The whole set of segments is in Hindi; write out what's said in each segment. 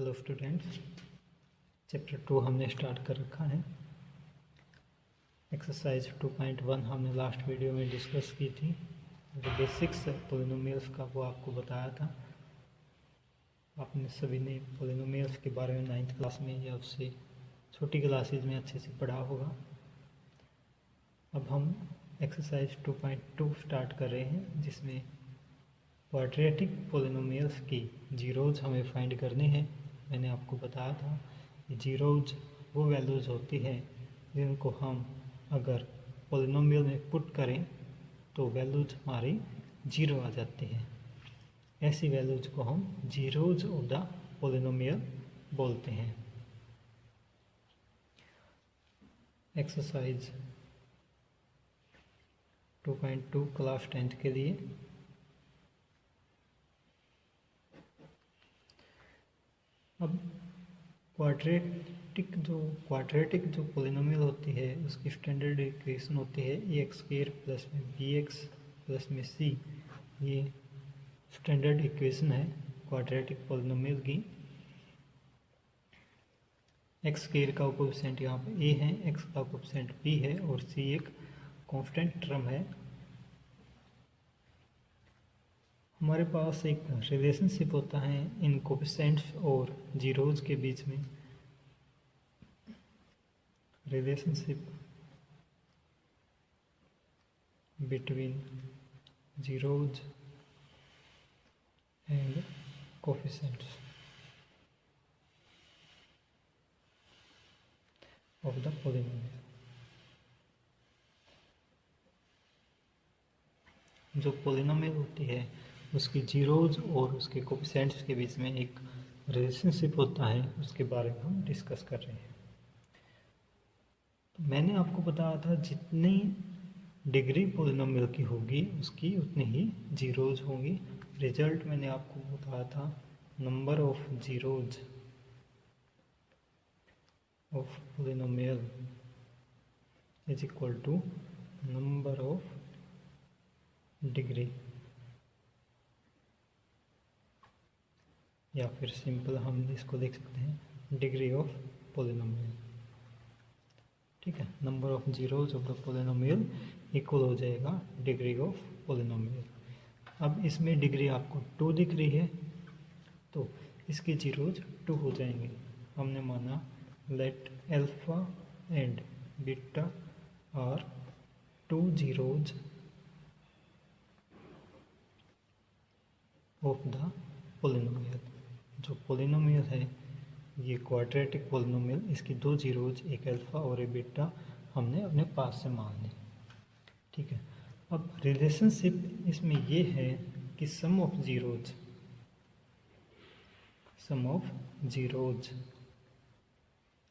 हेलो स्टूडेंट्स, चैप्टर 2 हमने स्टार्ट कर रखा है। एक्सरसाइज 2.1 हमने लास्ट वीडियो में डिस्कस की थी। जो बेसिक्स पॉलिनोमियल्स का वो आपको बताया था। आपने सभी ने पॉलिनोमियल्स के बारे में 9th क्लास में या उससे छोटी क्लासेज में अच्छे से पढ़ा होगा। अब हम एक्सरसाइज 2.2 स्टार्ट कर रहे हैं, जिसमें क्वाड्रेटिक पॉलिनोमियल्स की जीरोज हमें फाइंड करने हैं। मैंने आपको बताया था कि जीरोज वो वैल्यूज़ होती हैं जिनको हम अगर पॉलिनोमियल में पुट करें तो वैल्यूज हमारी जीरो आ जाती हैं। ऐसी वैल्यूज को हम जीरोज ऑफ द पॉलिनोमियल बोलते हैं। एक्सरसाइज 2.2 क्लास 10th के लिए अब क्वाड्रेटिक जो पॉलिनोमियल होती है उसकी स्टैंडर्ड इक्वेशन होती है ए एक्स स्क्वायर प्लस में बी एक्स प्लस में सी। ये स्टैंडर्ड इक्वेशन है क्वाड्रेटिक पॉलिनोमियल की। एक्स स्क्वायर का कोएफिशिएंट यहाँ पे ए है, एक्स का कोएफिशिएंट बी है और सी एक कांस्टेंट टर्म है। हमारे पास एक रिलेशनशिप होता है इन कोएफिशिएंट्स और जीरोज के बीच में। Relationship between zeros and coefficients of the polynomial. जो पॉलिनोमियल होती है उसकी जीरोज और उसके कोएफिशिएंट्स के बीच में एक रिलेशनशिप होता है, उसके बारे में हम डिस्कस कर रहे हैं। तो मैंने आपको बताया था जितनी डिग्री पॉलिनोमियल की होगी उसकी उतनी ही जीरोज होंगी। रिजल्ट मैंने आपको बताया था number of zeros of polynomial is equal to number of degree, या फिर सिंपल हम इसको लिख सकते हैं डिग्री ऑफ पॉलिनोमियल। ठीक है, number of zeros of the polynomial equal हो जाएगा डिग्री ऑफ पॉलिनोमियल। अब इसमें डिग्री आपको 2 दिख रही है तो इसके जीरोज 2 हो जाएंगे। हमने माना let alpha and beta are 2 zeros of the polynomial. जो पॉलिनोमियल है ये क्वाड्रेटिक पॉलिनोमियल, इसकी 2 जीरोज, एक अल्फा और एक बीटा हमने अपने पास से मान ली। ठीक है, अब रिलेशनशिप इसमें ये है कि सम ऑफ जीरोज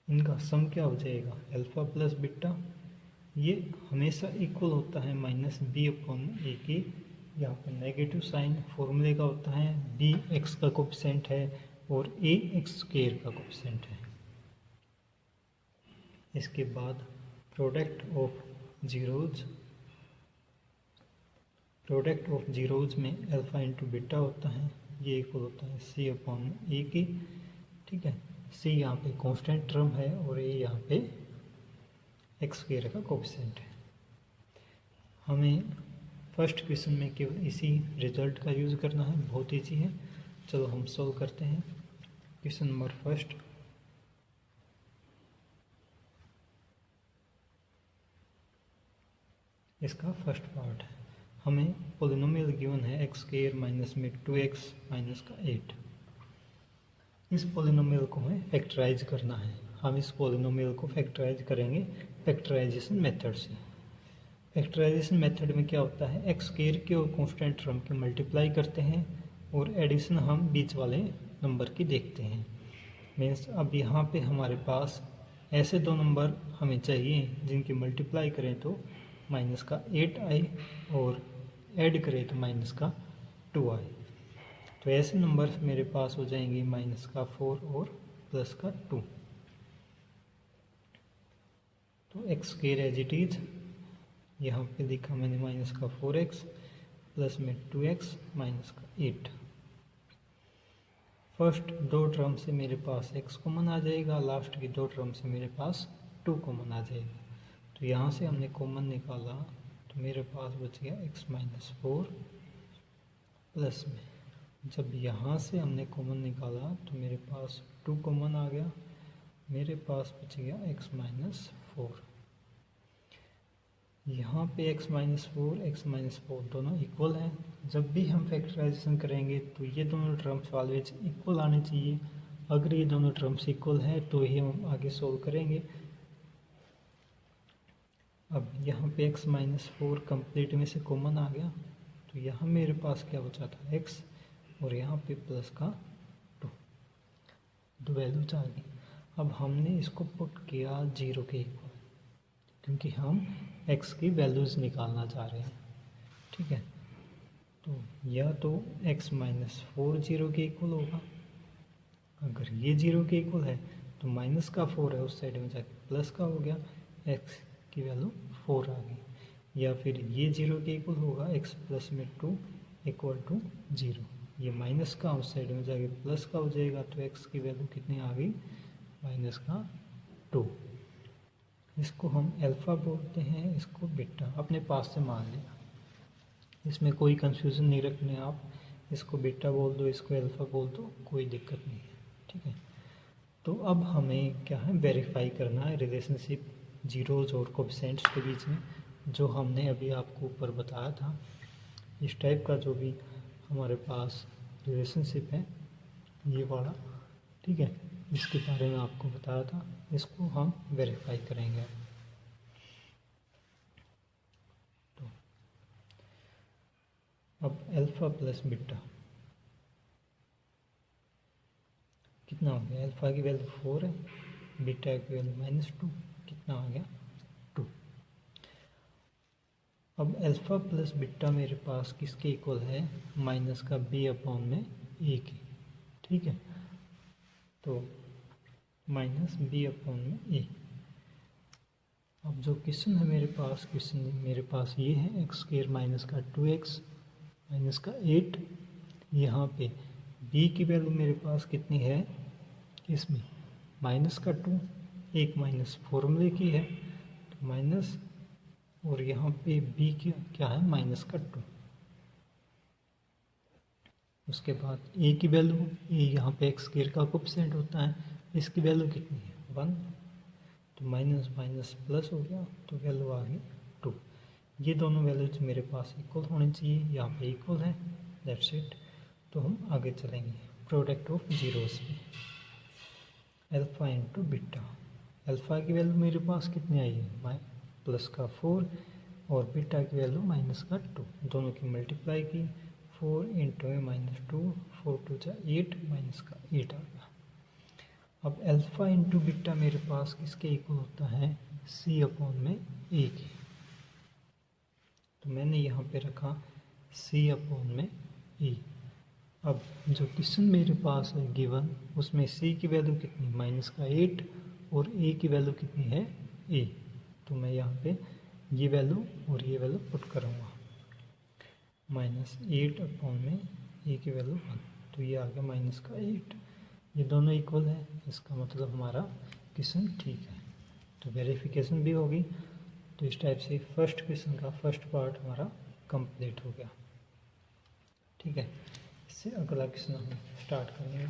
इनका सम क्या हो जाएगा, अल्फा प्लस बीटा। ये हमेशा इक्वल होता है माइनस बी अपॉन ए की। यहाँ पर नेगेटिव साइन फॉर्मूले का होता है, बी एक्स का कोएफिशिएंट है और ए एक्स स्क्वायर का कोएफिशिएंट है। इसके बाद प्रोडक्ट ऑफ जीरोज में अल्फा इंटू बीटा होता है, ये इक्वल होता है सी अपॉन ए की। ठीक है, सी यहाँ पे कांस्टेंट टर्म है और ए यहाँ पे एक्स स्क्वायर का कोएफिशिएंट है। हमें फर्स्ट क्वेश्चन में केवल इसी रिजल्ट का यूज़ करना है, बहुत ईजी है। चलो हम सॉल्व करते हैं। क्वेश्चन नंबर फर्स्ट, इसका फर्स्ट पार्ट है। हमें पॉलिनोमियल गिवन है एक्स स्क्वायर माइनस में 2x माइनस का 8। इस पॉलिनोमियल को हमें फैक्टराइज करना है। हम इस पॉलिनोमियल को फैक्टराइज करेंगे फैक्टराइजेशन मेथड से। फैक्टराइजेशन मेथड में क्या होता है, एक्स स्क्वायर के और कांस्टेंट टर्म के मल्टीप्लाई करते हैं और एडिशन हम बीच वाले नंबर की देखते हैं। मीन्स अब यहाँ पे हमारे पास ऐसे 2 नंबर हमें चाहिए जिनकी मल्टीप्लाई करें तो माइनस का 8 आए और ऐड करें तो माइनस का 2 आए। तो ऐसे नंबर मेरे पास हो जाएंगे माइनस का 4 और प्लस का 2। तो x square as it is यहाँ पे लिखा मैंने माइनस का 4x प्लस में 2x माइनस का 8। फर्स्ट दो टर्म से मेरे पास x कॉमन आ जाएगा, लास्ट की दो टर्म से मेरे पास 2 कॉमन आ जाएगा। तो यहाँ से हमने कॉमन निकाला तो मेरे पास बच गया x-4 प्लस में, जब यहाँ से हमने कॉमन निकाला तो मेरे पास 2 कॉमन आ गया, मेरे पास बच गया x-4। यहाँ पे x-4 दोनों इक्वल हैं। जब भी हम फैक्टराइजेशन करेंगे तो ये दोनों टर्म्स ऑलवेज इक्वल आने चाहिए। अगर ये दोनों टर्म्स इक्वल हैं तो ही हम आगे सोल्व करेंगे। अब यहाँ पे x-4 कंप्लीट में से कॉमन आ गया तो यहाँ मेरे पास क्या बचा था x और यहाँ पे प्लस का 2, दो वैल्यूज आ गई। अब हमने इसको पुट किया 0 के इक्वल, क्योंकि हम x की वैल्यूज निकालना चाह रहे हैं। ठीक है, तो या तो x-4 0 के इक्वल होगा, अगर ये 0 के इक्वल है तो माइनस का 4 है उस साइड में जाके प्लस का हो गया, x की वैल्यू 4 आ गई, या फिर ये 0 के इक्वल होगा, x प्लस में 2 इक्वल टू 0, ये माइनस का उस साइड में जाके प्लस का हो जाएगा, तो x की वैल्यू कितनी आ गई माइनस का 2। इसको हम अल्फ़ा बोलते हैं, इसको बीटा, अपने पास से मान लिया, इसमें कोई कंफ्यूजन नहीं रखने आप, इसको बीटा बोल दो, इसको अल्फ़ा बोल दो, कोई दिक्कत नहीं है। ठीक है, तो अब हमें क्या है वेरीफाई करना है रिलेशनशिप जीरोज और कोफिशिएंट्स के बीच में, जो हमने अभी आपको ऊपर बताया था। इस टाइप का जो भी हमारे पास रिलेशनशिप है ये वाला, ठीक है, इसके बारे में आपको बताया था, इसको हम वेरीफाई करेंगे। तो अब अल्फ़ा प्लस बीटा कितना हो गया, अल्फ़ा की वैल्यू 4 है, बीटा की वैल्यू -2, कितना आ गया 2। अब अल्फ़ा प्लस बीटा मेरे पास किसके इक्वल है, माइनस का b अपॉन में a के। ठीक है, तो माइनस b अपॉन में a। अब जो क्वेश्चन है मेरे पास, क्वेश्चन मेरे पास ये है x² माइनस का 2x माइनस का 8। यहाँ पे b की वैल्यू मेरे पास कितनी है, इसमें माइनस का 2, एक माइनस फॉर्मूले की है तो माइनस, और यहाँ पे b की क्या है माइनस का 2। उसके बाद a की वैल्यू, a यहाँ पे x² का कोएफिशिएंट होता है, इसकी वैल्यू कितनी है 1, तो माइनस माइनस प्लस हो गया तो वैल्यू आ गई 2। ये दोनों वैल्यूज मेरे पास इक्वल होनी चाहिए, यहाँ पे इक्वल है, दैट्स इट। तो हम आगे चलेंगे प्रोडक्ट ऑफ जीरोस पे, अल्फ़ा इंटू बीटा। अल्फ़ा की वैल्यू मेरे पास कितनी आई है प्लस का 4 और बीटा की वैल्यू माइनस का 2, दोनों की मल्टीप्लाई की, 4 इंटू -2, 4 2 जा 8, माइनस का 8 आ गया। अब अल्फ़ा इंटू बीटा मेरे पास किसके इक्वल होता है, c अपॉन में a के। तो मैंने यहाँ पे रखा c अपॉन में a। अब जो क्वेश्चन मेरे पास है गिवन, उसमें c की वैल्यू कितनी माइनस का 8 और a की वैल्यू कितनी है a, तो मैं यहाँ पे ये वैल्यू और ये वैल्यू पुट करूँगा, -8 अपॉन में a की वैल्यू 1, तो ये आ गया माइनस का 8। ये दोनों इक्वल है, इसका मतलब हमारा क्वेश्चन ठीक है, तो वेरिफिकेशन भी होगी। तो इस टाइप से फर्स्ट क्वेश्चन का फर्स्ट पार्ट हमारा कंप्लीट हो गया। ठीक है, इससे अगला क्वेश्चन हम स्टार्ट करेंगे।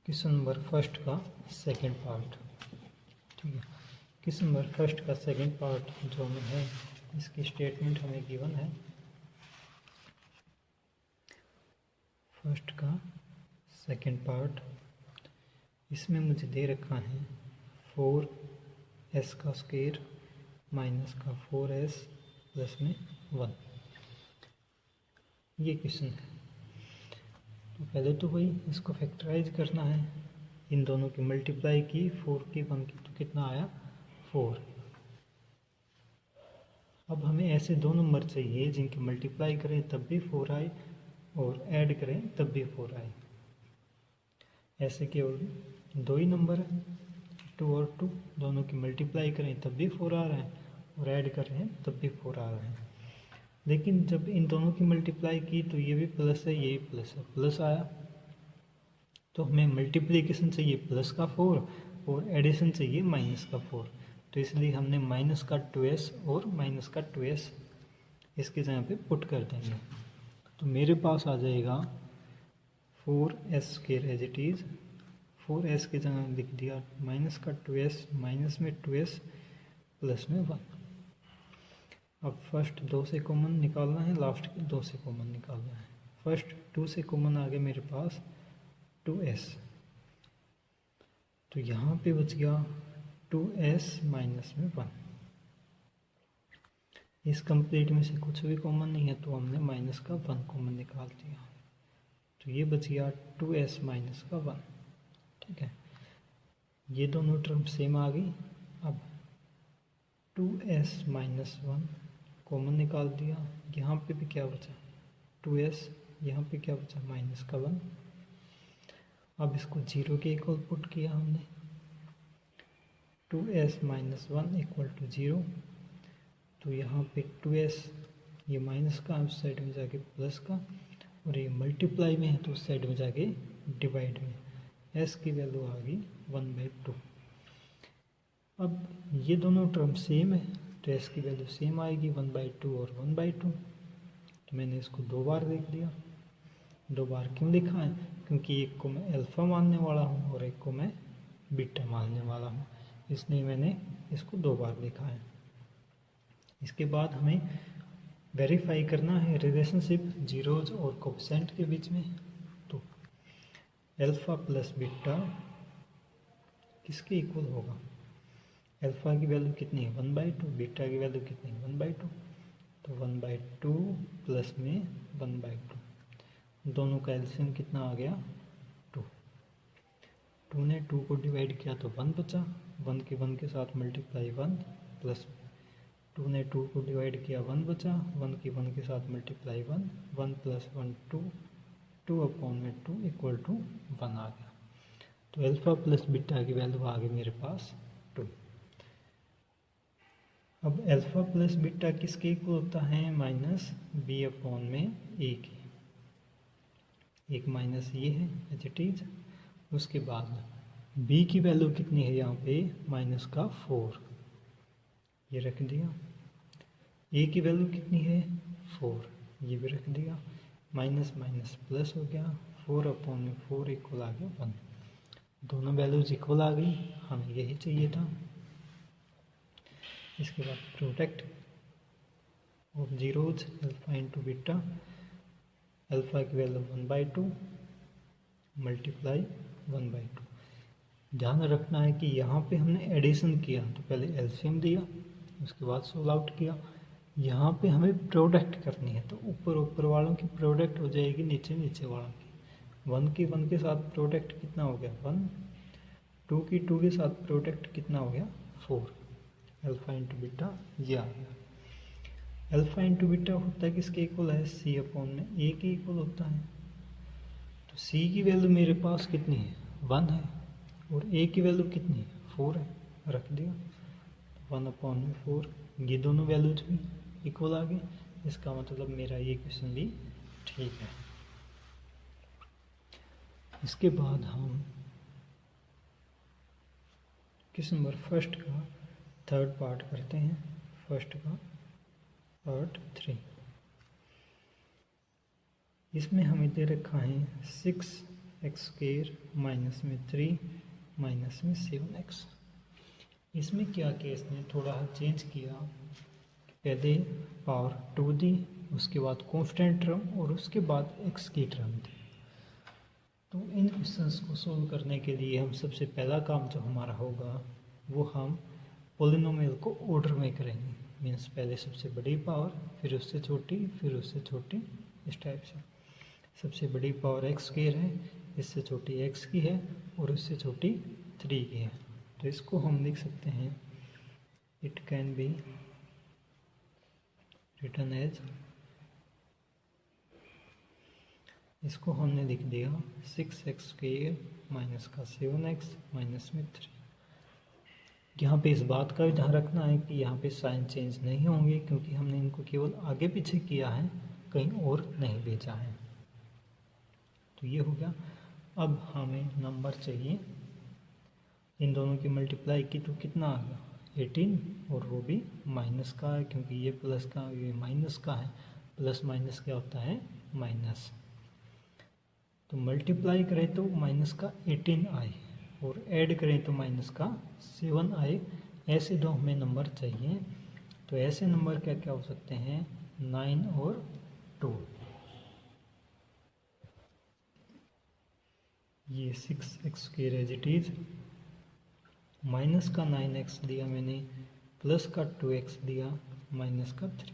क्वेश्चन नंबर फर्स्ट का सेकंड पार्ट। ठीक है, क्वेश्चन नंबर फर्स्ट का सेकंड पार्ट जो हमें है, इसकी स्टेटमेंट हमें गिवन है। फर्स्ट का सेकंड पार्ट, इसमें मुझे दे रखा है 4s का स्क्वायर माइनस का 4s प्लस में 1, ये क्वेश्चन है। तो पहले तो वही इसको फैक्टराइज करना है, इन दोनों की मल्टीप्लाई की 4 की 1 की, तो कितना आया 4। अब हमें ऐसे दो नंबर चाहिए जिनकी मल्टीप्लाई करें तब भी 4 आए और ऐड करें तब भी 4 आए। ऐसे केवल दो ही नंबर है, 2 और 2, दोनों की मल्टीप्लाई करें तब भी 4 आ रहे हैं और ऐड कर रहे हैं तब भी 4 आ रहे हैं। लेकिन जब इन दोनों की मल्टीप्लाई की तो ये भी प्लस है, ये भी प्लस है, प्लस आया। तो हमें मल्टीप्लिकेशन चाहिए प्लस का 4 और एडिशन चाहिए माइनस का 4। तो इसलिए हमने माइनस का 2s और माइनस का 2s इसके जगह पे पुट कर देंगे। तो मेरे पास आ जाएगा 4s as it is, 4s की जगह लिख दिया माइनस का 2s, माइनस में 2s प्लस में 1। अब फर्स्ट 2 से कॉमन निकालना है, लास्ट के 2 से कॉमन निकालना है। फर्स्ट 2 से कॉमन आ गया मेरे पास 2s, तो यहाँ पे बच गया 2s माइनस में 1। इस कंप्लीट में से कुछ भी कॉमन नहीं है तो हमने माइनस का 1 कॉमन निकाल दिया, तो ये बच गया 2s माइनस का 1। ठीक है, ये दोनों टर्म सेम आ गई। अब 2s माइनस 1 कॉमन निकाल दिया, यहाँ पे भी क्या बचा 2s, यहाँ पे क्या बचा माइनस का 1। अब इसको 0 के इक्वल पुट किया हमने, 2s माइनस 1 इक्वल टू 0। तो यहाँ पे 2s ये माइनस का उस साइड में जाके प्लस का, और ये मल्टीप्लाई में है तो उस साइड में जाके डिवाइड में, s की वैल्यू आ गई 1/2। अब ये दोनों टर्म सेम है तो s की वैल्यू सेम आएगी 1/2 और 1/2। तो मैंने इसको 2 बार लिख दिया। 2 बार क्यों लिखा है, क्योंकि एक को मैं अल्फ़ा मानने वाला हूँ और एक को मैं बीटा मानने वाला हूँ, इसलिए मैंने इसको 2 बार लिखा है। इसके बाद हमें वेरीफाई करना है रिलेशनशिप जीरोज और कोफिशिएंट के बीच में। तो अल्फ़ा प्लस बीटा किसके इक्वल होगा, अल्फ़ा की वैल्यू कितनी है 1/2, बीटा की वैल्यू कितनी है 1/2, तो 1/2 प्लस में 1/2, दोनों का एलसीएम कितना आ गया 2। 2 ने 2 को डिवाइड किया तो 1 बचा, 1 के साथ मल्टीप्लाई 1 प्लस 2 ने 2 को डिवाइड किया 1 बचा, 1 के साथ मल्टीप्लाई 1, 1 प्लस 1 2, 2/2 इक्वल टू 1 आ गया। तो अल्फ़ा प्लस बीटा की वैल्यू आ गई मेरे पास 2। अब अल्फ़ा प्लस बीटा किसके इक्वल होता है, माइनस b/a की। एक माइनस ये है एज इट इज। उसके बाद b की वैल्यू कितनी है यहाँ पे माइनस का 4, ये रख दिया। a की वैल्यू कितनी है 4, ये भी रख दिया। माइनस माइनस प्लस हो गया, 4/4 इक्वल आ गया 1। दोनों वैल्यूज इक्वल आ गई, हमें यही चाहिए था। इसके बाद product of zeros alpha into beta, alpha की वैल्यू 1/2 मल्टीप्लाई 1/2। ध्यान रखना है कि यहाँ पे हमने एडिशन किया तो पहले एलसीएम दिया, उसके बाद सोल्व आउट किया। यहाँ पे हमें प्रोडक्ट करनी है तो ऊपर वालों की प्रोडक्ट हो जाएगी नीचे वालों की। 1 के साथ प्रोडक्ट कितना हो गया 1, 2 के साथ प्रोडक्ट कितना हो गया 4। अल्फ़ा इंटू बीटा ये आ गया। अल्फ़ा इंटू बीटा होता है किसके इक्वल है c/a के इक्वल होता है। तो c की वैल्यू मेरे पास कितनी है 1 है और a की वैल्यू कितनी है 4 है, रख दिया 1/4। ये दोनों वैल्यूज भी इक्वल आ गए, इसका मतलब मेरा ये क्वेश्चन भी ठीक है। इसके बाद हम क्वेश्चन नंबर फर्स्ट का थर्ड पार्ट करते हैं। फर्स्ट का पार्ट 3, इसमें हमें दे रखा है 6x² माइनस में 3 माइनस में 7x। इसमें क्या किया, इसने थोड़ा चेंज किया, पहले पावर 2 दी, उसके बाद कांस्टेंट टर्म और उसके बाद x की टर्म दी। तो इन क्वेश्चंस को सोल्व करने के लिए हम सबसे पहला काम जो हमारा होगा वो हम पॉलिनोमियल को ऑर्डर में करेंगे। मीन्स पहले सबसे बड़ी पावर, फिर उससे छोटी, फिर उससे छोटी, इस टाइप से। सबसे बड़ी पावर x² है, इससे छोटी x की है और उससे छोटी 3 की है। तो इसको हम लिख सकते हैं, it can be written as, इसको हमने लिख दिया 6x² माइनस का 7x माइनस में 3। यहाँ पे इस बात का भी ध्यान रखना है कि यहाँ पे साइन चेंज नहीं होंगे, क्योंकि हमने इनको केवल आगे पीछे किया है, कहीं और नहीं भेजा है। तो ये हो गया। अब हमें नंबर चाहिए, इन दोनों की मल्टीप्लाई की तो कितना आ गया 18, और वो भी माइनस का है, क्योंकि ये प्लस का ये माइनस का है। प्लस माइनस क्या होता है, माइनस। तो मल्टीप्लाई करें तो माइनस का 18 आए, और ऐड करें तो माइनस का 7 आए। ऐसे दो हमें नंबर चाहिए। तो ऐसे नंबर क्या क्या हो सकते हैं, 9 और 2। ये 6x square as it is, minus का 9x दिया मैंने, प्लस का 2x दिया, माइनस का 3।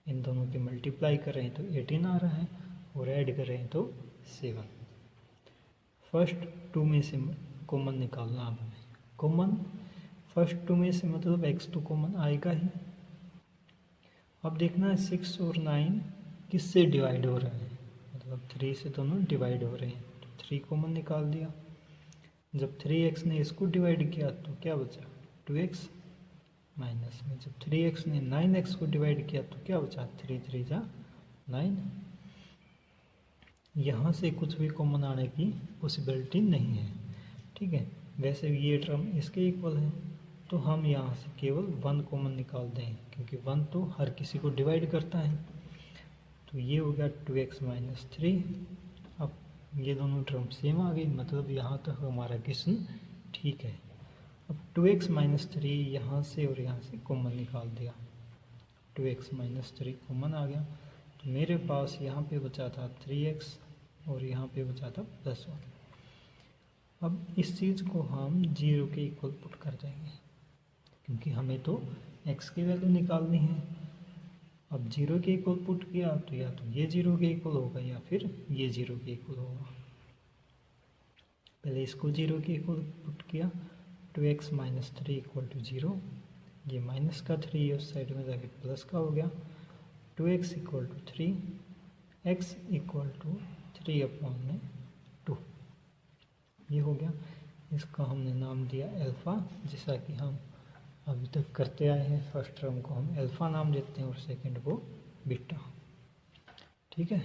इन दोनों की मल्टीप्लाई कर रहे हैं तो 18 आ रहा है, और ऐड कर रहे हैं तो 7। फर्स्ट टू में से कॉमन निकालना। अब हमें कॉमन फर्स्ट टू में से मतलब x तो कॉमन आएगा ही। अब देखना है 6 और 9 किससे डिवाइड हो रहे हैं, मतलब 3 से दोनों डिवाइड हो रहे हैं। तो 3 कॉमन निकाल दिया। जब 3x ने इसको डिवाइड किया तो क्या बचा 2x, माइनस में जब 3x ने 9x को डिवाइड किया तो क्या बचा 3 3 जा 9। यहाँ से कुछ भी कॉमन आने की पॉसिबिलिटी नहीं है, ठीक है। वैसे ये टर्म इसके इक्वल है, तो हम यहाँ से केवल 1 कॉमन निकाल दें, क्योंकि 1 तो हर किसी को डिवाइड करता है। तो ये हो गया 2x माइनस 3। अब ये दोनों टर्म सेम आ गई, मतलब यहाँ तक हमारा क्वेश्चन ठीक है। अब 2x माइनस 3 यहाँ से और यहाँ से कॉमन निकाल दिया, 2x माइनस 3 कॉमन आ गया। तो मेरे पास यहाँ पे बचा था 3x, और यहाँ पे बचा था +1। अब इस चीज़ को हम 0 के इक्वल पुट कर देंगे, क्योंकि हमें तो x की वैल्यू निकालनी है। अब 0 के इक्वल पुट किया तो या तो ये 0 के इक्वल होगा या फिर ये 0 के इक्वल होगा। पहले इसको 0 के इक्वल पुट किया, 2x माइनस 3 इक्वल टू 0। ये माइनस का 3 उस साइड में जाके प्लस का हो गया, 2x equal to 3, x equal to 3 upon में 2। ये हो गया। इसका हमने नाम दिया अल्फ़ा, जैसा कि हम अभी तक करते आए हैं। फर्स्ट टर्म को हम अल्फ़ा नाम देते हैं और सेकंड को बीटा, ठीक है।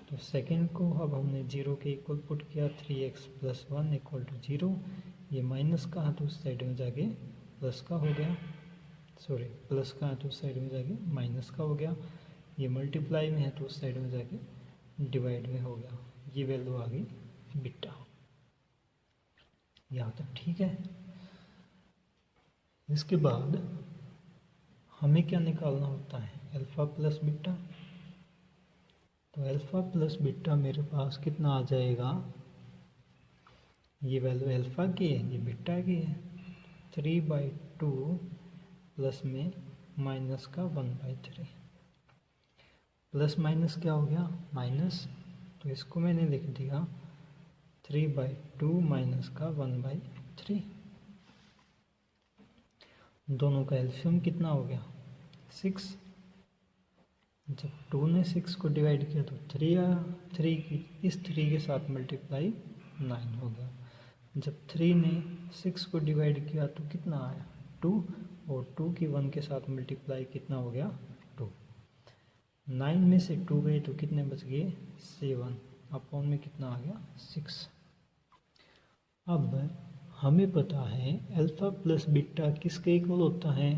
तो सेकंड को अब हमने 0 के इक्वल पुट किया, 3x प्लस 1 इक्वल टू 0। ये माइनस का हाथ उस साइड में जाके प्लस का हो गया, सॉरी प्लस का हाथ उस साइड में जाके माइनस का हो गया। ये मल्टीप्लाई में है तो उस साइड में जाके डिवाइड में हो गया। ये वैल्यू आ गई बीटा। यहाँ तक ठीक है। इसके बाद हमें क्या निकालना होता है, अल्फ़ा प्लस बीटा। तो अल्फ़ा प्लस बीटा मेरे पास कितना आ जाएगा, ये वैल्यू अल्फ़ा की है, ये बीटा की है। 3/2 प्लस में माइनस का 1/3, प्लस माइनस क्या हो गया माइनस, तो इसको मैंने लिख दिया 3/2 माइनस का 1/3। दोनों का एलसीएम कितना हो गया 6। जब 2 ने 6 को डिवाइड किया तो 3 आया, 3 की इस 3 के साथ मल्टीप्लाई 9 हो गया। जब 3 ने 6 को डिवाइड किया तो कितना आया 2, और 2 की 1 के साथ मल्टीप्लाई कितना हो गया 2। 9 में से 2 गए तो कितने बच गए 7, अपॉन में कितना आ गया 6। अब हमें पता है अल्फ़ा प्लस बीटा किसके इक्वल होता है,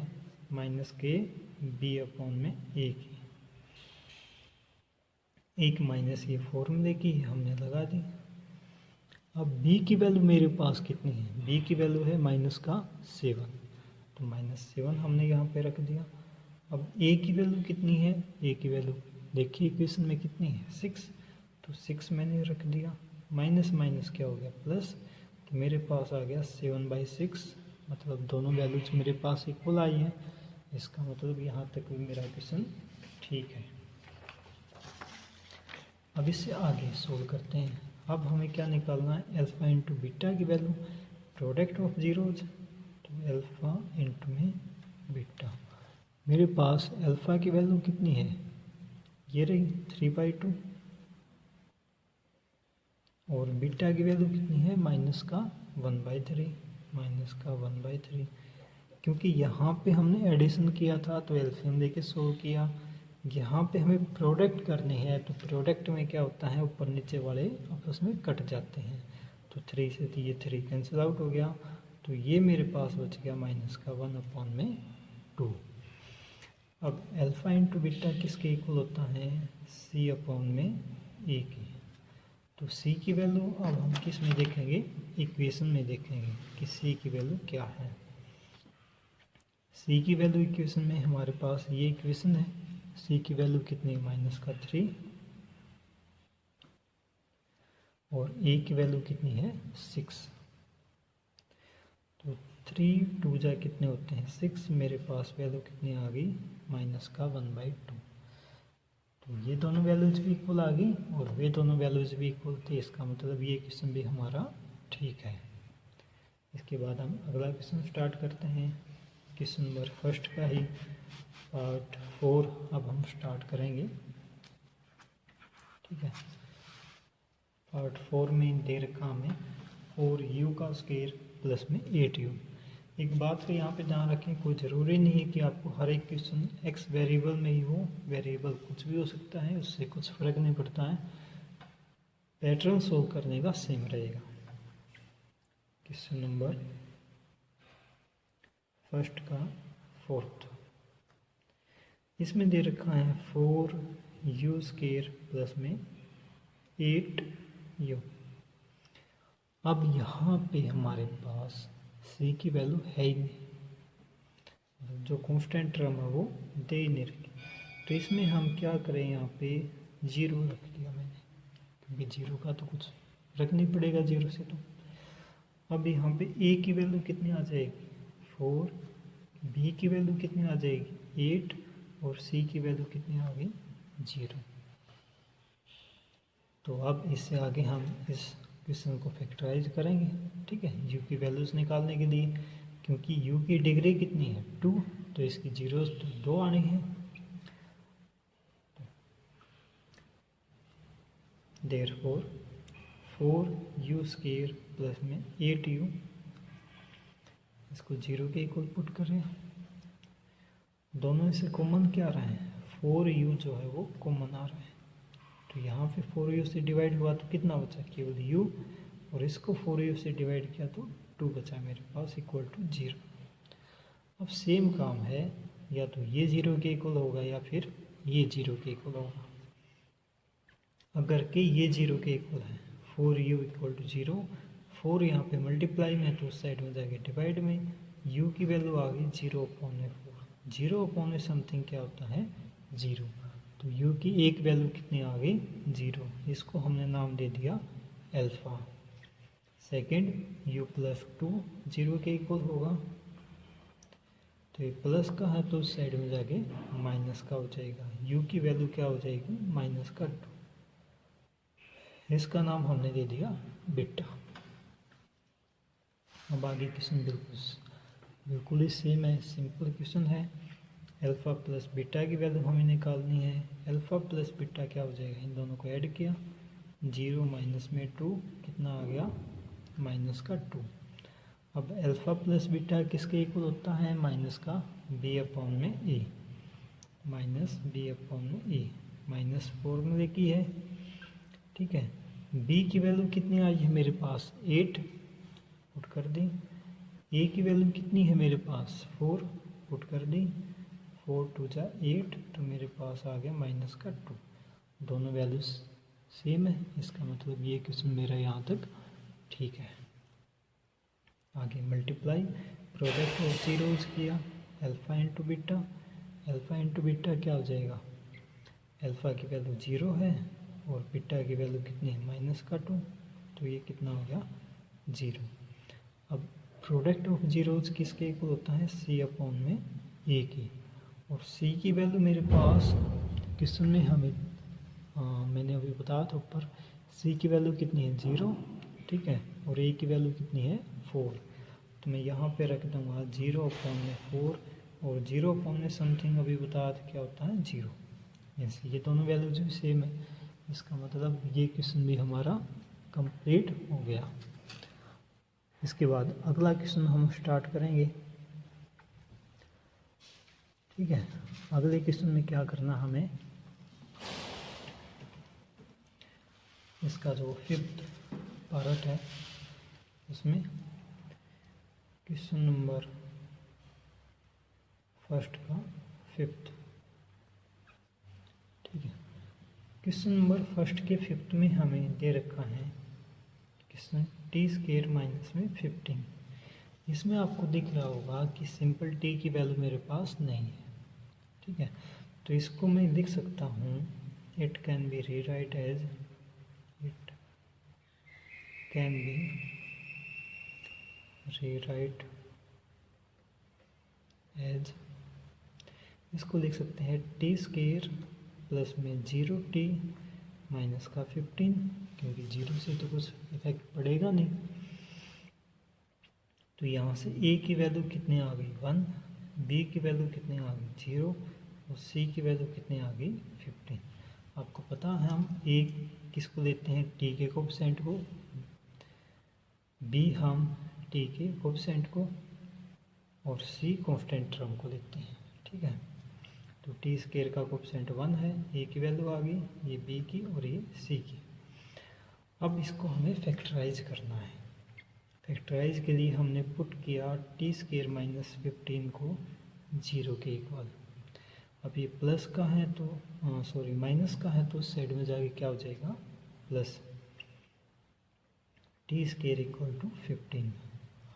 माइनस के b अपॉन में a की। एक माइनस ये फॉर्मूले की हमने लगा दी। अब b की वैल्यू मेरे पास कितनी है, b की वैल्यू है माइनस का 7, तो -7 हमने यहाँ पे रख दिया। अब a की वैल्यू कितनी है, a की वैल्यू देखिए इक्वेशन में कितनी है 6, तो 6 मैंने रख दिया। माइनस माइनस क्या हो गया प्लस, तो मेरे पास आ गया 7/6, मतलब दोनों वैल्यूज मेरे पास इक्वल आई हैं। इसका मतलब यहाँ तक भी मेरा क्वेश्चन ठीक है। अब इससे आगे सोल्व करते हैं। अब हमें क्या निकालना है, अल्फ़ा इंटू बीटा की वैल्यू, प्रोडक्ट ऑफ जीरोज, तो अल्फ़ा इंटू में बीटा। मेरे पास अल्फ़ा की वैल्यू कितनी है, ये रही 3/2, और बीटा की वैल्यू कितनी है माइनस का 1/3। माइनस का 1/3। क्योंकि यहाँ पे हमने एडिशन किया था तो एलसीएम लेके सोल्व किया, यहाँ पे हमें प्रोडक्ट करनी है तो प्रोडक्ट में क्या होता है, ऊपर नीचे वाले आपस में कट जाते हैं। तो 3 से तो ये 3 कैंसिल आउट हो गया, तो ये मेरे पास बच गया माइनस का 1/2। अब अल्फा इंटू बीटा किसके इक्वल होता है, C/A के। तो C की वैल्यू अब हम किस में देखेंगे, इक्वेशन में देखेंगे कि C की वैल्यू क्या है। C की वैल्यू इक्वेशन में हमारे पास ये इक्वेशन है, C की वैल्यू कितनी है, माइनस का 3, और A की वैल्यू कितनी है, 6। तो 3 2 जा कितने होते हैं, 6। मेरे पास वैल्यू कितनी आ गई, माइनस का 1/2। तो ये दोनों वैल्यूज भी इक्वल आ गई और वे दोनों वैल्यूज भी इक्वल थे, इसका मतलब ये क्वेश्चन भी हमारा ठीक है। इसके बाद हम अगला क्वेश्चन स्टार्ट करते हैं, क्वेश्चन नंबर फर्स्ट का ही पार्ट 4 अब हम स्टार्ट करेंगे। ठीक है, पार्ट 4 में दे रखा हमें 4u का स्क्वायर प्लस में 8u। एक बात को यहाँ पे ध्यान रखें, कोई ज़रूरी नहीं है कि आपको हर एक क्वेश्चन x वेरिएबल में ही हो, वेरिएबल कुछ भी हो सकता है, उससे कुछ फर्क नहीं पड़ता है, पैटर्न सोल्व करने का सेम रहेगा। क्वेश्चन नंबर फर्स्ट का 4th, इसमें दे रखा है 4u स्क्वायर प्लस में 8u। अब यहाँ पे हमारे पास C की वैल्यू है ही नहीं, जो कांस्टेंट टर्म है वो दे ही नहीं रखी, तो इसमें हम क्या करें, यहाँ पे 0 रख दिया मैंने, क्योंकि 0 का तो कुछ रखना ही पड़ेगा 0 से। तो अब यहाँ पे A की वैल्यू कितनी आ जाएगी, 4, B की वैल्यू कितनी आ जाएगी, 8, और C की वैल्यू कितनी आ गई, 0। तो अब इससे आगे हम इस क्वेश्चन को फैक्टराइज करेंगे। ठीक है, u की वैल्यूज निकालने के लिए, क्योंकि u की डिग्री कितनी है, 2, तो इसकी जीरोस तो 2 आनी है। देयरफॉर 4u स्क्वायर प्लस में 8u, इसको 0 के इक्वल पुट करें। दोनों से कॉमन क्या रहा है, 4u जो है वो कॉमन आ रहा है, तो यहाँ पे 4u से डिवाइड हुआ तो कितना बचा, केवल u, और इसको 4u से डिवाइड किया तो 2 बचा मेरे पास, इक्वल टू 0। अब सेम काम है, या तो ये 0 के इक्वल होगा या फिर ये 0 के इक्वल होगा। अगर कि ये 0 के इक्वल है, 4u इक्वल टू 0, 4 यहाँ पे मल्टीप्लाई में तो उस साइड में जाएगा डिवाइड में, u की वैल्यू आ गई 0/4। 0/4 समथिंग क्या होता है, 0। तो u की एक वैल्यू कितनी आ गई, 0। इसको हमने नाम दे दिया अल्फा। सेकंड u प्लस 2 0 के इक्वल होगा, तो ये प्लस का है तो उस साइड में जाके माइनस का हो जाएगा, u की वैल्यू क्या हो जाएगी, माइनस का 2। इसका नाम हमने दे दिया बीटा। अब आगे क्वेश्चन बिल्कुल ही सेम है, सिंपल क्वेश्चन है। अल्फा प्लस बीटा की वैल्यू हमें निकालनी है। अल्फा प्लस बीटा क्या हो जाएगा, इन दोनों को ऐड किया, 0 माइनस में 2 कितना आ गया, माइनस का 2। अब अल्फा प्लस बीटा किसके इक्वल होता है, माइनस का b/a, माइनस b/a, माइनस फॉर्मूले की है। ठीक है, b की वैल्यू कितनी आई है मेरे पास, 8, पुट कर दी। a की वैल्यू कितनी है मेरे पास, 4, पुट कर दी। 4 2 जा 8, तो मेरे पास आ गया माइनस का 2। दोनों वैल्यूज सेम है, इसका मतलब ये क्वेश्चन मेरा यहाँ तक ठीक है। आगे मल्टीप्लाई, प्रोडक्ट ऑफ जीरोज किया, alpha into beta. Alpha into beta क्या हो जाएगा, अल्फा की वैल्यू 0 है और बीटा की वैल्यू कितनी है, माइनस का 2, तो ये कितना हो गया, 0। अब प्रोडक्ट ऑफ जीरोज किसके इक्वल होता है, C/A की, और C की वैल्यू मेरे पास क्वेश्चन में हमें मैंने अभी बताया था ऊपर, C की वैल्यू कितनी है, 0। ठीक है, और A की वैल्यू कितनी है, 4। तो मैं यहाँ पे रख दूँगा 0/4, और 0/ समथिंग अभी बताया था क्या होता है, 0। ऐसे ये दोनों वैल्यूज भी सेम है, इसका मतलब ये क्वेश्चन भी हमारा कंप्लीट हो गया। इसके बाद अगला क्वेश्चन हम स्टार्ट करेंगे। ठीक है, अगले क्वेश्चन में क्या करना हमें, इसका जो 5th पार्ट है उसमें क्वेश्चन नंबर 1 का 5th। ठीक है, क्वेश्चन नंबर 1 के 5th में हमें दे रखा है क्वेश्चन t² में 15। इसमें आपको दिख रहा होगा कि सिंपल t की वैल्यू मेरे पास नहीं है। ठीक है, तो इसको मैं लिख सकता हूँ, it can be rewrite as, it can be rewrite as, इसको लिख सकते हैं t² प्लस में 0t माइनस का 15, क्योंकि 0 से तो कुछ इफेक्ट पड़ेगा नहीं। तो यहाँ से a की वैल्यू कितनी आ गई 1, b की वैल्यू कितनी आ गई 0 और c की वैल्यू कितनी आ गई 15। आपको पता है हम a किसको लेते हैं, t के कोफिशिएंट को, b हम t के कोफिशिएंट को और c कांस्टेंट टर्म को लेते हैं। ठीक है, तो t² का कोफिशिएंट 1 है, a की वैल्यू आ गई, ये b की और ये c की। अब इसको हमें फैक्टराइज करना है। फैक्टराइज के लिए हमने पुट किया t² माइनस 15 को 0 के इक्वल। अब ये प्लस का है तो माइनस का है तो साइड में जाके क्या हो जाएगा प्लस, t² इक्वल टू 15।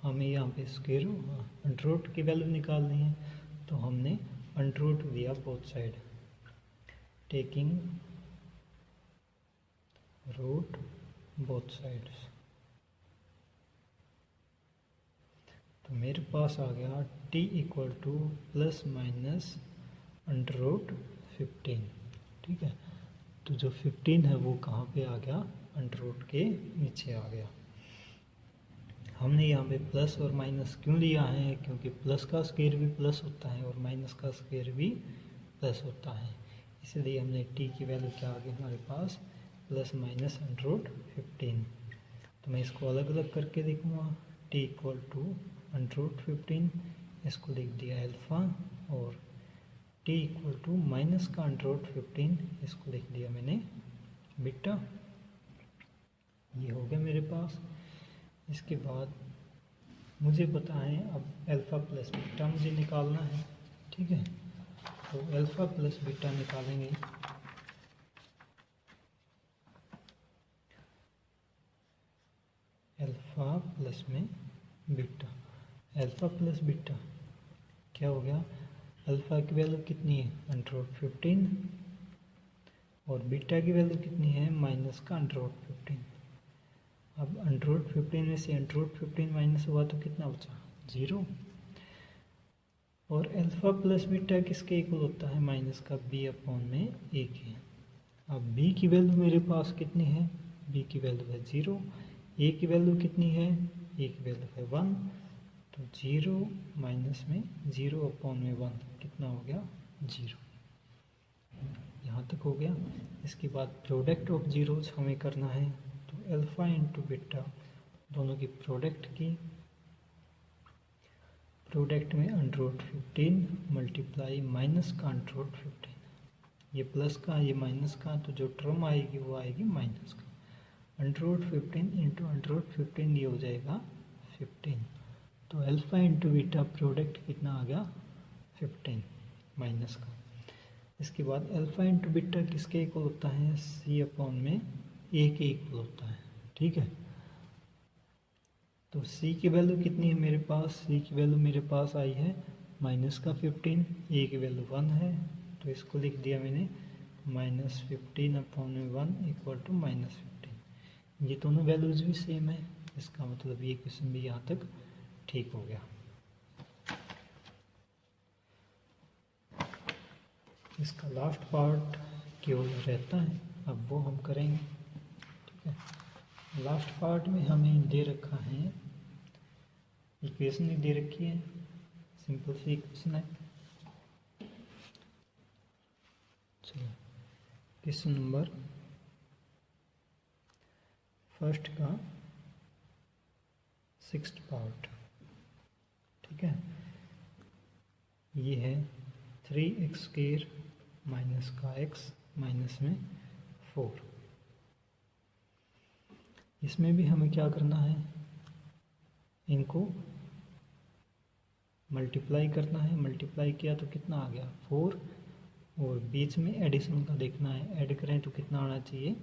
हमें यहाँ पे स्क्वायर अंडर रूट की वैल्यू निकालनी है, तो हमने अंडर रूट लिया both side, taking root both sides. तो मेरे पास आ गया t equal to plus minus under root 15। ठीक है, तो जो 15 है वो कहाँ पे आ गया, अंडर रूट के नीचे आ गया। हमने यहाँ पे प्लस और माइनस क्यों लिया है, क्योंकि प्लस का स्क्वायर भी प्लस होता है और माइनस का स्क्वायर भी प्लस होता है, इसलिए हमने t की वैल्यू क्या आ गई हमारे पास प्लस माइनस अंडर रूट 15। तो मैं इसको अलग अलग करके लिखूँगा, t equal to under root 15, इसको लिख दिया अल्फ़ा, और t इक्वल टू माइनस का अंडर रूट 15, इसको लिख दिया मैंने बीटा। ये हो गया मेरे पास। इसके बाद मुझे बताएं अब अल्फ़ा प्लस बीटा मुझे निकालना है। ठीक है, तो अल्फ़ा प्लस बीटा निकालेंगे। अल्फ़ा प्लस में बीटा, अल्फ़ा प्लस बीटा क्या हो गया, अल्फ़ा की वैल्यू कितनी है अंडर रूट 15 और बीटा की वैल्यू कितनी है माइनस का अंडर रूट 15। अब अंडर रूट 15 में से अंडर रूट 15 माइनस हुआ तो कितना बचा 0, और अल्फ़ा प्लस बीटा किसके इक्वल होता है माइनस का b अपॉन में a के। अब b की वैल्यू मेरे पास कितनी है, b की वैल्यू है 0, a की वैल्यू कितनी है, a की वैल्यू है 1, तो 0 माइनस में 0 अपॉन में 1 कितना हो गया 0। यहाँ तक हो गया। इसके बाद प्रोडक्ट ऑफ जीरोज हमें करना है, तो अल्फ़ा इंटू बीटा दोनों की प्रोडक्ट की, प्रोडक्ट में अंडर रूट 15 मल्टीप्लाई माइनस का अंडर रूट 15, ये प्लस का ये माइनस का, तो जो टर्म आएगी वो आएगी माइनस का। Under root 15 into under root 15 ये हो जाएगा 15, तो अल्फ़ा इंटू बीटा प्रोडक्ट कितना आ गया 15 माइनस का। इसके बाद अल्फ़ा इंटू बीटा किसके इक्वल होता है, c अपॉन में a के इक्वल होता है। ठीक है, तो c की वैल्यू कितनी है मेरे पास, c की वैल्यू मेरे पास आई है माइनस का 15, a की वैल्यू 1 है, तो इसको लिख दिया मैंने माइनस 15 अपॉन में 1 इक्वल टू माइनस 15। ये दोनों वैल्यूज भी सेम है, इसका मतलब ये क्वेश्चन भी यहाँ तक ठीक हो गया। इसका लास्ट पार्ट केवल रहता है, अब वो हम करेंगे। ठीक है, लास्ट पार्ट में हमें दे रखा है इक्वेशन ही दे रखी है, सिंपल सी इक्वेशन है। चलो क्वेश्चन नंबर 1 का सिक्स्थ पार्ट। ठीक है, ये है 3x स्क्वायर माइनस का x माइनस में 4। इसमें भी हमें क्या करना है, इनको मल्टीप्लाई करना है। मल्टीप्लाई किया तो कितना आ गया 4, और बीच में एडिशन का देखना है, ऐड करें तो कितना आना चाहिए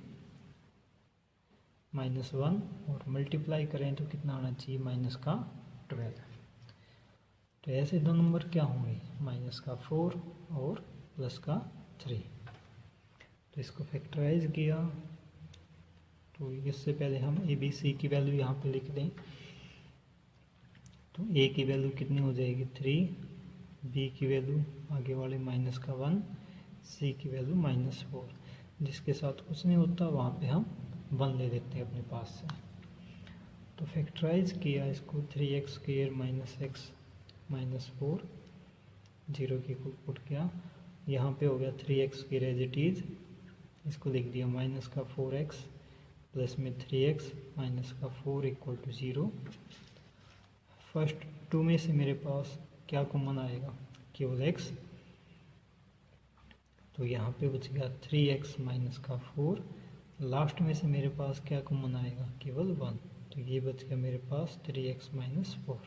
-1, और मल्टीप्लाई करें तो कितना आना चाहिए -12। तो ऐसे दो नंबर क्या होंगे, -4 और +3। तो इसको फैक्टराइज किया तो इससे पहले हम ए बी सी की वैल्यू यहाँ पे लिख दें। तो ए की वैल्यू कितनी हो जाएगी 3, बी की वैल्यू आगे वाले -1, सी की वैल्यू -4। जिसके साथ कुछ नहीं होता वहाँ पे हम 1 ले लेते हैं अपने पास से। तो फैक्टराइज किया इसको, 3x square minus x minus 4, 0 की को पुट किया, यहाँ पे हो गया 3x square as it is, इसको लिख दिया माइनस का 4x प्लस में 3x माइनस का 4 इक्वल टू 0। फर्स्ट 2 में से मेरे पास क्या कॉमन आएगा, केवल x। तो यहाँ पे बच गया 3x माइनस का 4। लास्ट में से मेरे पास क्या कॉमन आएगा, केवल 1। तो ये बच गया मेरे पास 3x माइनस 4।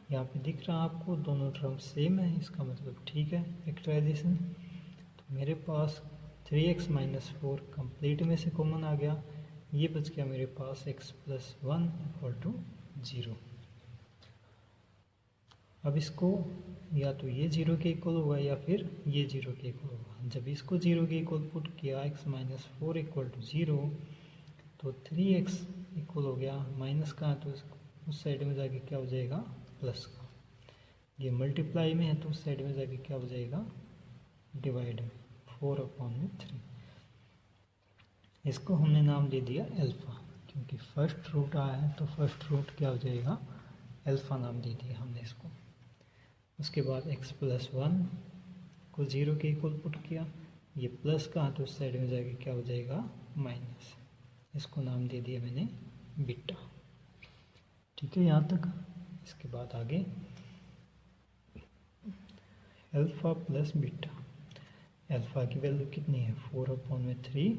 यहाँ पे दिख रहा है आपको दोनों टर्म सेम है, इसका मतलब ठीक है फैक्टराइजेशन। तो मेरे पास 3x माइनस 4 कंप्लीट में से कॉमन आ गया। ये बच गया मेरे पास x प्लस 1 इक्वल टू 0। अब इसको या तो ये 0 के इक्वल होगा या फिर ये 0 के इक्वल होगा। जब इसको 0 के इक्वल पुट किया x माइनस 4 इक्वल टू 0, तो 3x इक्वल हो गया माइनस का, तो उस साइड में जाके क्या हो जाएगा प्लस का। ये मल्टीप्लाई में है तो उस साइड में जाके क्या हो जाएगा डिवाइड में, 4/3। इसको हमने नाम दे दिया अल्फा, क्योंकि फर्स्ट रूट आया है तो फर्स्ट रूट क्या हो जाएगा अल्फा नाम दे दिया हमने इसको। उसके बाद x प्लस 1 को 0 के इक्वल पुट किया, ये प्लस का तो उस साइड में जाके क्या हो जाएगा माइनस, इसको नाम दे दिया मैंने बीटा। ठीक है यहाँ तक। इसके बाद आगे अल्फा प्लस बीटा, अल्फा की वैल्यू कितनी है 4/3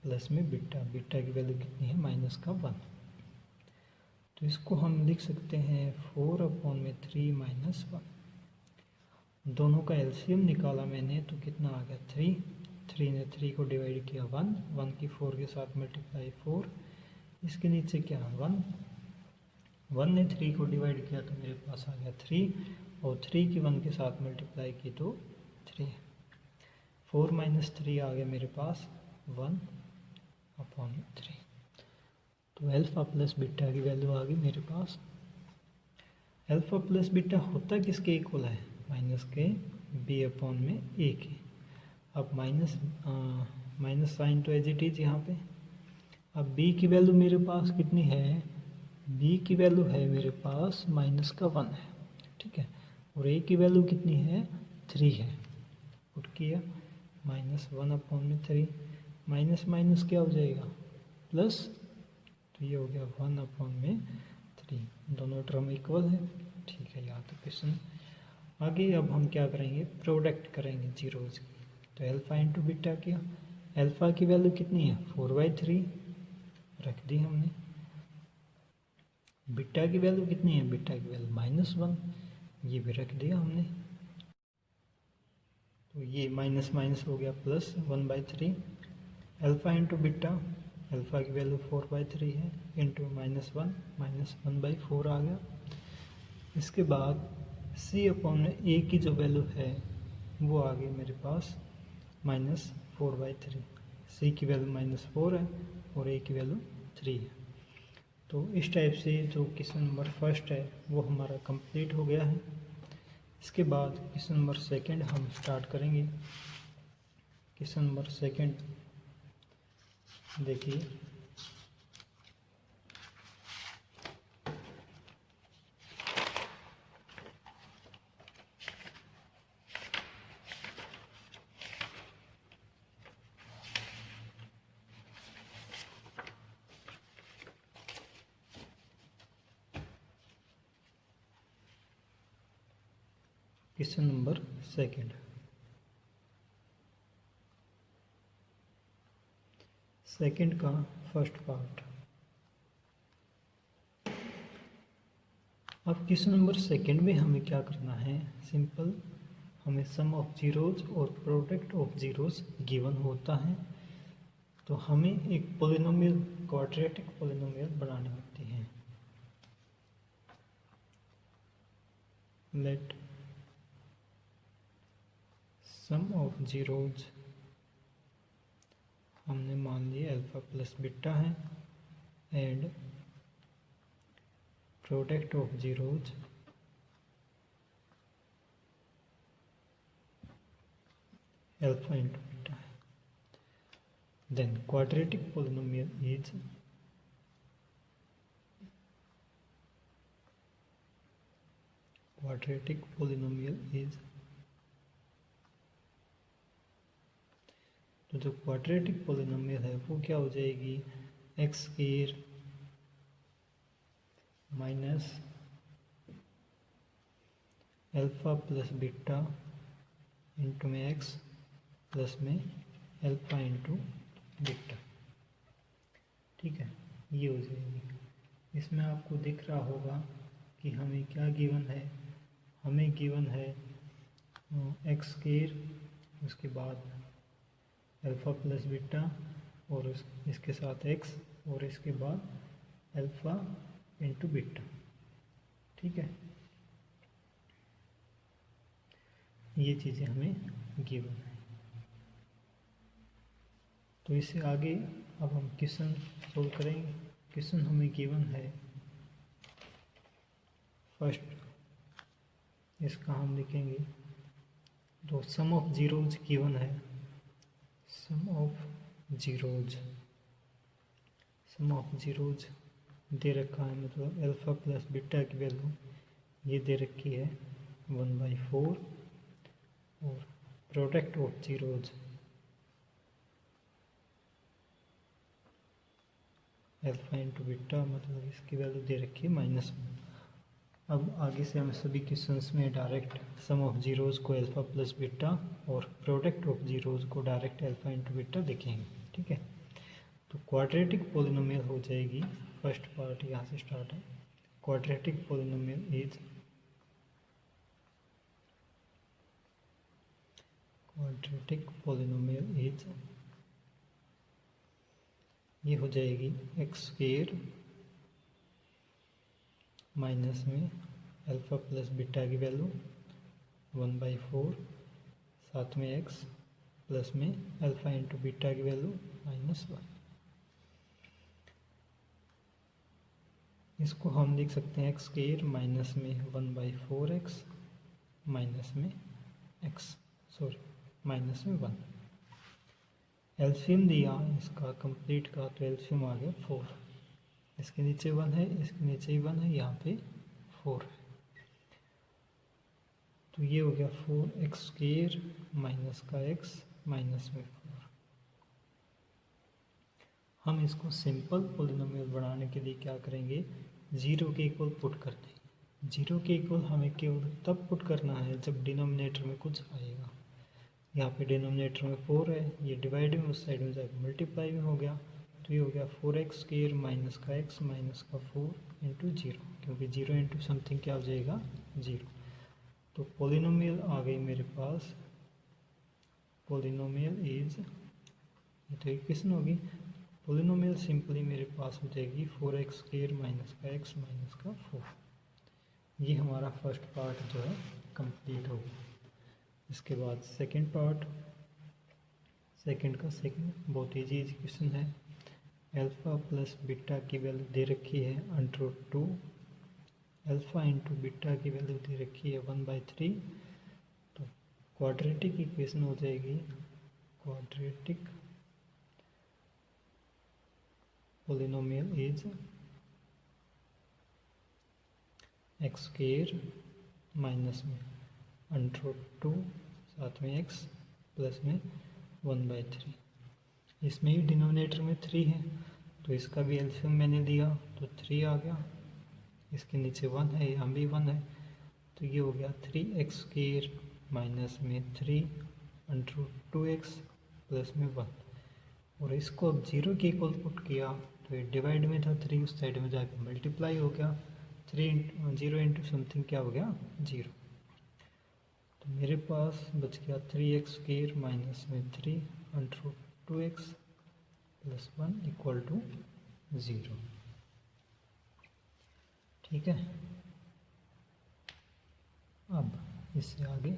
प्लस में बीटा, बीटा की वैल्यू कितनी है -1। तो इसको हम लिख सकते हैं 4/3 -1। दोनों का एलसीएम निकाला मैंने तो कितना आ गया 3, 3 ने 3 को डिवाइड किया 1, 1 की 4 के साथ मल्टीप्लाई 4, इसके नीचे क्या 1, 1 ने 3 को डिवाइड किया तो मेरे पास आ गया 3, और 3 की 1 के साथ मल्टीप्लाई की तो 3, 4 - 3 आ गया मेरे पास 1/3। तो अल्फा प्लस बीटा की वैल्यू आ गई मेरे पास। अल्फा प्लस बीटा होता किसके इक्वल है, माइनस के b/a के। अब माइनस साइन तो एज इट इज यहाँ पे। अब b की वैल्यू मेरे पास कितनी है, b की वैल्यू है मेरे पास -1 है, ठीक है, और a की वैल्यू कितनी है 3 है। पुट किया -1/3, माइनस माइनस क्या हो जाएगा प्लस, तो ये हो गया 1/3, दोनों टर्म इक्वल है। ठीक है, यहाँ तक क्वेश्चन। आगे अब हम क्या करेंगे, प्रोडक्ट करेंगे जीरोज की। तो अल्फा इंटू बीटा किया, अल्फा की वैल्यू कितनी है 4/3 रख दी हमने, बीटा की वैल्यू कितनी है, बीटा की वैल्यू -1, ये भी रख दिया हमने। तो ये माइनस माइनस हो गया plus 1/3, alpha into beta, alpha की वैल्यू 4/3 है, इंटू -1, -1/4 आ गया। इसके बाद c/a की जो वैल्यू है वो आ गई मेरे पास -4/3, c की वैल्यू -4 है और a की वैल्यू 3 है। तो इस टाइप से जो क्वेश्चन नंबर फर्स्ट है वो हमारा कंप्लीट हो गया है। इसके बाद क्वेश्चन नंबर सेकंड हम स्टार्ट करेंगे। क्वेश्चन नंबर सेकंड देखिए, क्वेश्चन नंबर सेकंड। सेकंड का फर्स्ट पार्ट। अब क्वेश्चन नंबर सेकंड में हमें क्या करना है, सिंपल, हमें सम ऑफ जीरोज और प्रोडक्ट ऑफ जीरोज गिवन होता है, तो हमें एक पॉलिनोमियल, क्वाड्रेटिक पॉलिनोमियल बनानी होती है। लेट सम ऑफ जीरोज हमने मान लिया अल्फा प्लस बीटा है, and product of zeros alpha into beta है। देन क्वाड्रेटिक पॉलिनोमियल इज तो जो क्वाड्रेटिक पॉलिनोमियल है वो क्या हो जाएगी, x square minus alpha plus beta into में एक्स प्लस में अल्फा इंटू बीटा। ठीक है, ये हो जाएगी। इसमें आपको दिख रहा होगा कि हमें क्या गिवन है, हमें गिवन है एक्स स्क्वायर, उसके बाद अल्फा प्लस बीटा और इसके साथ एक्स, और इसके बाद अल्फा इंटू बीटा। ठीक है, ये चीज़ें हमें गिवन है। तो इससे आगे अब हम क्वेश्चन सोल्व करेंगे। क्वेश्चन हमें गिवन है फर्स्ट, इसका हम लिखेंगे, तो सम ऑफ जीरोज गिवन है, सम ऑफ जीरोज दे रखा है, मतलब अल्फा प्लस बीटा की वैल्यू ये दे रखी है 1/4, और product of zeros alpha into beta, मतलब इसकी वैल्यू दे रखी है -1। अब आगे से हम सभी क्वेश्चंस में डायरेक्ट सम ऑफ जीरोज को अल्फा प्लस बीटा और प्रोडक्ट ऑफ जीरोज को डायरेक्ट अल्फा इंटू बीटा लिखेंगे। ठीक है, तो क्वाड्रेटिक पॉलिनोमियल हो जाएगी, फर्स्ट पार्ट यहाँ से स्टार्ट है। क्वाड्रेटिक पॉलिनोमियल इज ये हो जाएगी एक्स स्क्वायर माइनस में अल्फा प्लस बीटा की वैल्यू 1/4, साथ में एक्स प्लस में अल्फा इंटू बीटा की वैल्यू -1। इसको हम लिख सकते हैं एक्स स्क्वायर माइनस में 1/4x माइनस में माइनस में 1। एलसीएम दिया इसका कंप्लीट का, तो एलसीएम आ गया 4। इसके नीचे 1 है, इसके नीचे 1 है, यहाँ पे 4 है, तो ये हो गया 4x स्क्वायर माइनस का x माइनस में 4। हम इसको सिंपल पॉलिनोमियल बनाने के लिए क्या करेंगे, 0 के इक्वल पुट कर देंगे। 0 के इक्वल हमें केवल तब पुट करना है जब डिनोमिनेटर में कुछ आएगा। यहाँ पे डिनोमिनेटर में 4 है, ये डिवाइड में उस साइड में जाकर मल्टीप्लाई में हो गया, तो ये हो गया 4x स्क्वायर माइनस का x माइनस का 4 इंटू 0, क्योंकि 0 इंटू समथिंग क्या हो जाएगा 0। तो पॉलिनोमियल आ गई मेरे पास, पॉलिनोमियल इज, ये तो एक क्वेश्चन होगी, पॉलिनोमियल सिंपली मेरे पास हो जाएगी 4x स्क्वायर माइनस का x माइनस का 4। ये हमारा फर्स्ट पार्ट जो है कंप्लीट होगा। इसके बाद सेकंड पार्ट, सेकंड का सेकंड बहुत इजी क्वेश्चन है। अल्फा प्लस बीटा की वैल्यू दे रखी है √2, अल्फा इंटू बीटा की वैल्यू दे रखी है 1/3। तो क्वाड्रेटिक इक्वेशन हो जाएगी, quadratic polynomial is x square minus में √2 साथ में x प्लस में 1/3। इसमें ही डिनोमिनेटर में 3 है, तो इसका भी एलसीएम मैंने लिया तो 3 आ गया। इसके नीचे 1 है, यहाँ भी 1 है, तो ये हो गया 3x² माइनस में 3√2x प्लस में 1, और इसको अब 0 के इक्वल पुट किया तो ये डिवाइड में था 3, उस साइड में जाके मल्टीप्लाई हो गया, 0 इंटू समथिंग क्या हो गया 0। तो मेरे पास बच गया 3x² माइनस में 3√2x प्लस 1 इक्वल टू 0। ठीक है, अब इससे आगे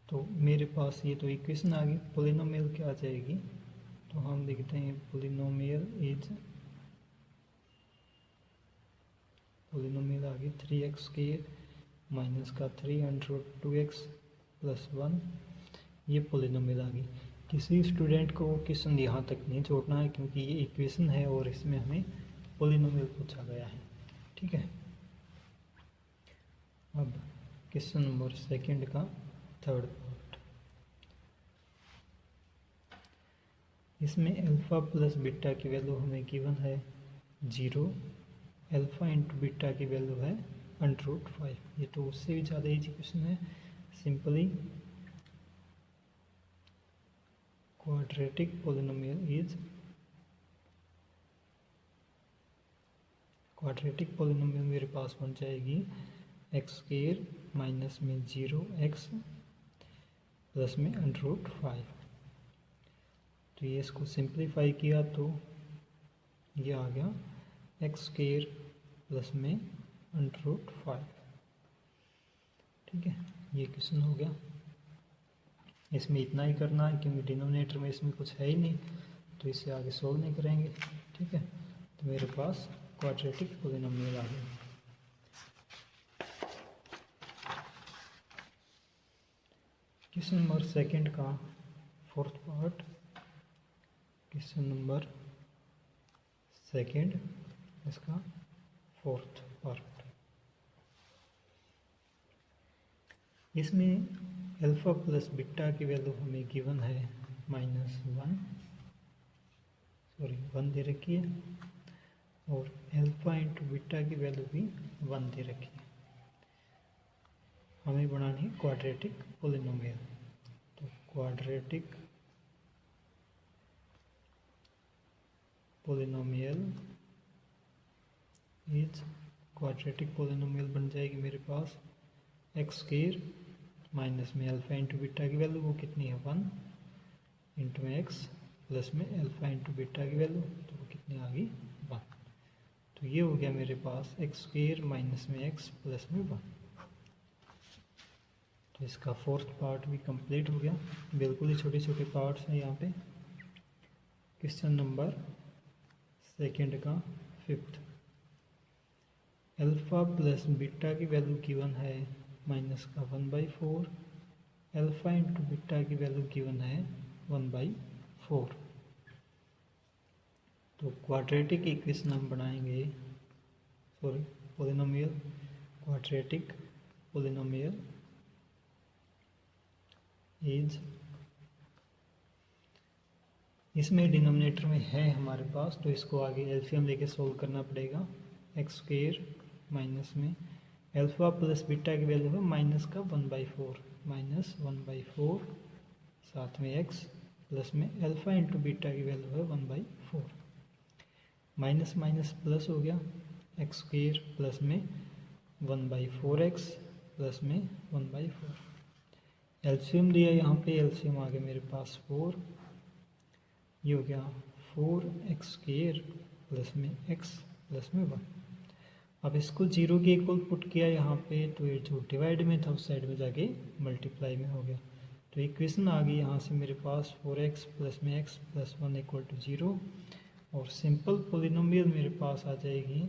तो मेरे पास ये तो इक्वेशन आ गई। पॉलिनोमियल क्या आ जाएगी, तो हम लिखते हैं पॉलिनोमियल आ गई 3x² माइनस का 3√2x प्लस 1, ये पॉलिनोमियल आ गई। किसी स्टूडेंट को क्वेश्चन यहाँ तक नहीं छोड़ना है क्योंकि ये इक्वेशन है और इसमें हमें पॉलिनोमियल पूछा गया है। ठीक है, अब क्वेश्चन नंबर 2 का थर्ड पार्ट, इसमें अल्फा प्लस बीटा की वैल्यू हमें गिवन है 0, अल्फा इंटू बीटा की वैल्यू है √5। ये तो उससे भी ज़्यादा इजी क्वेश्चन है। सिंपली क्वाड्रेटिक पॉलिनोमियल मेरे पास बन जाएगी x² माइनस में 0x प्लस में √5। तो ये इसको सिंप्लीफाई किया तो ये आ गया x² प्लस में √5। ठीक है, ये क्वेश्चन हो गया। इसमें इतना ही करना है क्योंकि डिनोमिनेटर में इसमें कुछ है ही नहीं, तो इसे आगे सोल्व नहीं करेंगे। ठीक है, तो मेरे पास क्वाड्रेटिक पॉलिनोमियल आ गया। क्वेश्चन नंबर 2 का फोर्थ पार्ट, क्वेश्चन नंबर 2 इसका फोर्थ पार्ट, इसमें अल्फा प्लस बीटा की वैल्यू हमें गिवन है -1 दे रखी है, और अल्फा इंटू बीटा की वैल्यू भी 1 दे रखी है। हमें बनानी है क्वाड्रेटिक पॉलिनोमियल। तो क्वाड्रेटिक पॉलिनोमियल बन जाएगी मेरे पास x² माइनस में अल्फा इंटू बीटा की वैल्यू वो कितनी है 1 इंटू x प्लस में अल्फा इंटू बीटा की वैल्यू तो वो कितनी आ गई 1। तो ये हो गया मेरे पास x² माइनस में x प्लस में 1। तो इसका फोर्थ पार्ट भी कंप्लीट हो गया। बिल्कुल ही छोटे छोटे पार्ट्स हैं यहाँ पे। क्वेश्चन नंबर 2 का 5th, अल्फा प्लस बीटा की वैल्यू गिवन है -1/4, अल्फा इंटू बीटा की वैल्यू गिवन है 1/4। तो क्वाड्रेटिक इक्वेशन हम बनाएंगे, क्वाड्रेटिक पॉलिनोमियल इज, इसमें डिनोमिनेटर में है हमारे पास, तो इसको आगे एलसीएम लेके सोल्व करना पड़ेगा। x² माइनस में अल्फा प्लस बीटा की वैल्यू है -1/4 साथ में x प्लस में अल्फा इंटू बीटा की वैल्यू है 1/4। माइनस माइनस प्लस हो गया, x² प्लस में 1/4x प्लस में 1/4। एलसीएम दिया यहाँ पे, एलसीएम आ गया मेरे पास 4, ये हो गया 4x² प्लस में x प्लस में 1। अब इसको 0 के इक्वल पुट किया यहाँ पे, तो ये जो डिवाइड में था उस साइड में जाके मल्टीप्लाई में हो गया। तो इक्वेशन आ गई यहाँ से मेरे पास 4x प्लस में x प्लस 1 इक्वल टू 0, और सिंपल पॉलिनोमियल मेरे पास आ जाएगी,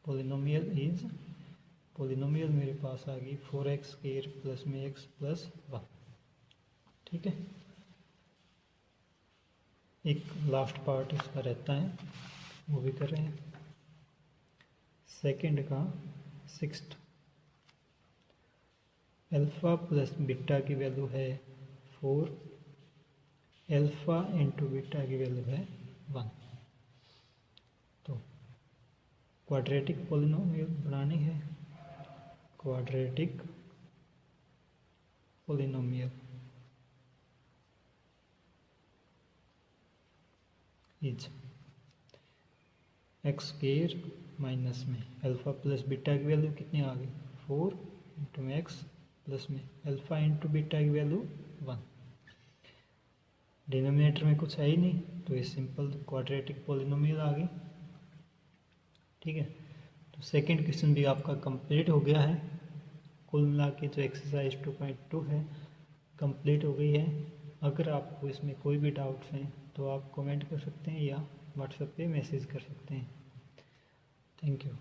पॉलिनोमियल मेरे पास आ गई 4x² प्लस में x प्लस 1। ठीक है, एक लास्ट पार्ट इसका रहता है, वो भी कर रहे हैं। 2 का 6th, अल्फा प्लस बीटा की वैल्यू है 4, अल्फा इंटू बीटा की वैल्यू है 1। क्वाड्रेटिक पॉलिनोमियल बनानी है, quadratic polynomial is x square minus में अल्फा प्लस बीटा की वैल्यू कितनी आ गई 4 इंटू एक्स प्लस में अल्फा इंटू बीटा की वैल्यू 1। डिनोमिनेटर में कुछ है ही नहीं तो ये सिंपल क्वाड्रेटिक पॉलिनोमियल आ गई। ठीक है, तो सेकंड क्वेश्चन भी आपका कंप्लीट हो गया है। कुल मिला के जो एक्सरसाइज 2.2 है कंप्लीट हो गई है। अगर आपको इसमें कोई भी डाउट्स हैं तो आप कमेंट कर सकते हैं या व्हाट्सएप पे मैसेज कर सकते हैं। Thank you.